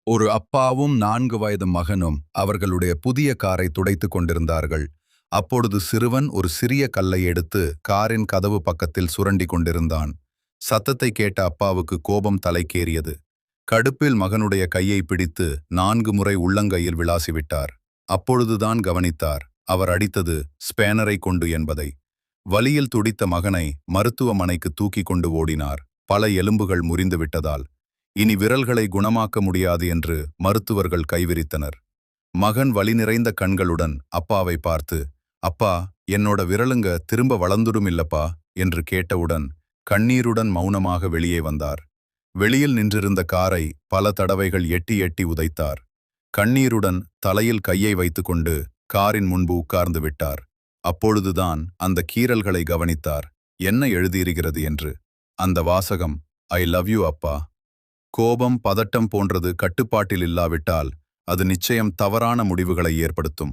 ஒரு அப்பாவும் 4 வயது மகனும் அவர்களுடைய புதிய காரை துடைத்துக் கொண்டிருந்தார்கள். அப்பொழுது சிறுவன் ஒரு சிறிய கல்லை எடுத்து காரின் கதவு பக்கத்தில் சுரண்டி கொண்டிருந்தான். சத்தத்தை கேட்ட அப்பாவுக்கு கோபம் தலைக்கேறியது. கடுப்பில் மகனுடைய கையை பிடித்து 4 முறை உள்ளங்கையில் விளாசிவிட்டார். அப்பொழுதுதான் கவனித்தார், அவர் அடித்தது ஸ்பேனரை கொண்டு என்பதை. வலியில் துடித்த மகனை மருத்துவமனைக்கு தூக்கி கொண்டு ஓடினார். பல எலும்புகள் முறிந்து விட்டதால் இனி விரல்களை குணமாக்க முடியாது என்று மருத்துவர்கள் கைவிரித்தனர். மகன் வலி நிறைந்த கண்களுடன் அப்பாவை பார்த்து, அப்பா, என்னோட விரலுங்க திரும்ப வளர்ந்துடும் இல்லப்பா என்று கேட்டவுடன் கண்ணீருடன் மௌனமாக வெளியே வந்தார். வெளியில் நின்றிருந்த காரை பல தடவைகள் எட்டி எட்டி உதைத்தார். கண்ணீருடன் தலையில் கையை வைத்துக்கொண்டு காரின் முன்பு உட்கார்ந்து விட்டார். அப்பொழுதுதான் அந்த கீறல்களை கவனித்தார். என்ன எழுதியிருக்கிறது என்று. அந்த வாசகம், ஐ லவ் யூ அப்பா. கோபம், பதட்டம் போன்றது கட்டுப்பாட்டில் இல்லாவிட்டால் அது நிச்சயம் தவறான முடிவுகளை ஏற்படுத்தும்.